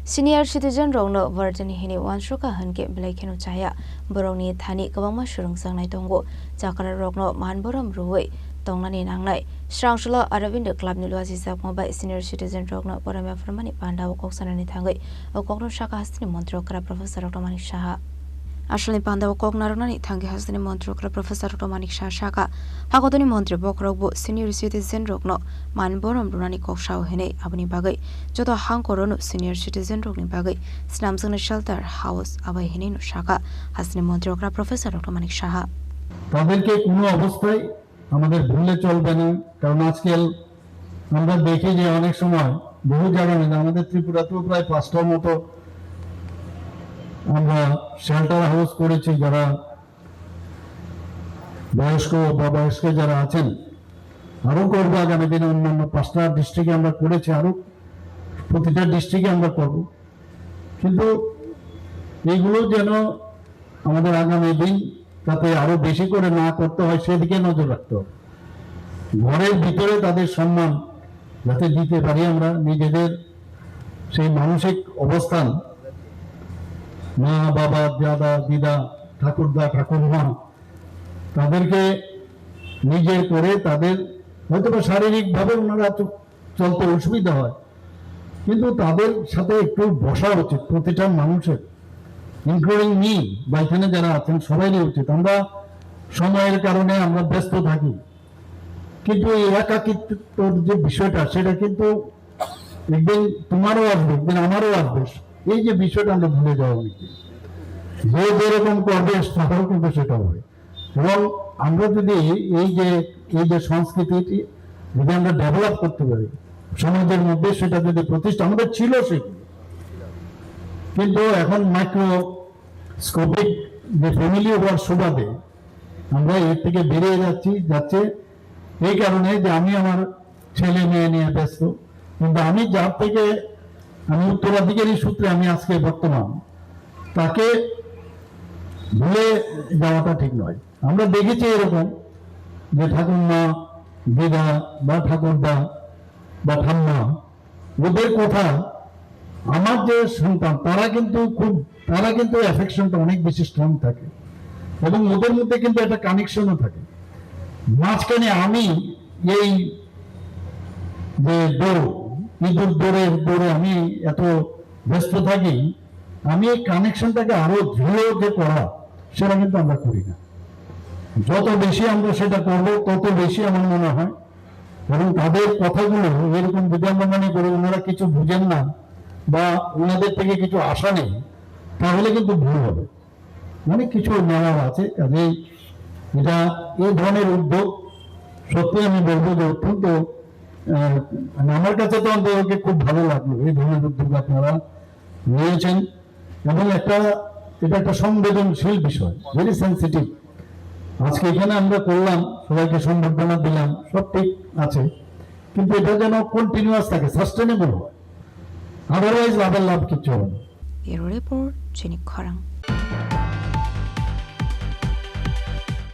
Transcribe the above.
Senior citizen rongno Vardan hini wansruka hanke blaikenu chaya borongni thani kabangma surungsang nai tongo chakara rokno manboram ruwe tonglani nangnai srangshula Aravind club ni lwasi sakma bai senior citizen rokno porama farmani panda koksanani thangai okokno shaka hastini mantro kara professor Dr. Manik Shaha Ashley panda koknarunani thangi hastini mantro kara professor Dr. Manik Shaha shaka hagodoni mantri bokrokbo senior citizen rokno manboram runani kokshaw hene abani bagai joto hangkoronu senior citizen rokni bagai snamsangna shelter house abai hene no shaka hastini mantri kara professor Dr. Manik Shaha তাদেরকে কোনো অবস্থায় আমাদের ভুলে চলবে না কারণ আজকাল আমরা দেখি যে অনেক সময় বহু জায়গায় আমাদের ত্রিপুরাতেও প্রায় 5টার মতো আমরা শেল্টার হাউস করেছি যারা বয়স্ক যারা আছেন আরো করবো আগামী দিনে অন্যান্য 5টা ডিস্ট্রিক্টে আমরা করেছি আরো প্রতিটা ডিস্ট্রিক্টে আমরা করব কিন্তু এইগুলো যেন আমাদের আগামী দিন তাতে আরো বেশি করে না করতে হয় সেদিকে নজর রাখতে হবে ঘরের ভিতরে তাদের সম্মান যাতে দিতে পারি আমরা নিজেদের সেই মানসিক অবস্থান মা বাবা দাদা দিদা ঠাকুরদা ঠাকুরমা তাদেরকে নিজের করে তাদের হয়তো শারীরিকভাবে ওনারা চলতে অসুবিধা হয় কিন্তু তাদের সাথে একটু বসা উচিত প্রতিটা মানুষের ইনক্লুডিং মি বা এখানে যারা আছেন সবাইরই উচিত আমরা সময়ের কারণে আমরা ব্যস্ত থাকি কিন্তু এই একাকিত্বর যে বিষয়টা সেটা কিন্তু একদিন তোমারও আসবে একদিন আমারও আসবে এই যে বিষয়টা আমরা ভুলে যাওয়া অনেকে যে যেরকম করবে তারও কিন্তু সেটা হবে এবং আমরা যদি এই যে সংস্কৃতিটি যদি আমরা ডেভেলপ করতে পারি সমাজের মধ্যে সেটা যদি প্রতিষ্ঠা আমাদের ছিল সেগুলো কিন্তু এখন মাইক্রোস্কোপিক যে ফ্যামিলি হওয়ার সুবাদে আমরা এর থেকে বেরিয়ে যাচ্ছে এই কারণে যে আমি আমার ছেলে মেয়ে নিয়ে ব্যস্ত কিন্তু আমি যার থেকে আমি উত্তরাধিকারী সূত্রে আমি আজকে বর্তমান তাকে ভুলে যাওয়াটা ঠিক নয় আমরা দেখেছি এরকম যে ঠাকুরমা দিদা বা ঠাকুরদা বা ঠাম্মা ওদের কথা আমার যে সন্তান তারা কিন্তু অ্যাফেকশনটা অনেক বেশি স্ট্রং থাকে এবং ওদের মধ্যে কিন্তু একটা কানেকশনও থাকে মাঝখানে আমি এই যে ইঁদুর দৌড়ে আমি এত ব্যস্ত থাকি আমি এই কানেকশনটাকে আরো দৃঢ় যে করা সেটা কিন্তু আমরা করি না যত বেশি আমরা সেটা করবো তত বেশি আমার মনে হয় এবং তাদের কথাগুলো এরকম যদি আমরা মনে করি ওনারা কিছু বুঝেন না বা ওনাদের থেকে কিছু আশা নেই তাহলে কিন্তু ভুল হবে অনেক কিছু নেওয়ার আছে কাজেই এটা এই ধরনের উদ্যোগ সত্যি আমি বলবো যে অত্যন্ত আমার কাছে তো অন্তত খুব ভালো লাগলো এই ধরনের উদ্যোগ আপনারা নিয়েছেন এবং এটা একটা সংবেদনশীল বিষয় ভেরি সেন্সিটিভ আজকে এখানে আমরা করলাম সবাইকে সম্বর্ধনা দিলাম সব ঠিক আছে কিন্তু এটা যেন কন্টিনিউয়াস থাকে সাস্টেনেবল হয় আদারওয়াইজ লাভের লাভ কিছু হবে না। Bureau Report, Jenny Korang.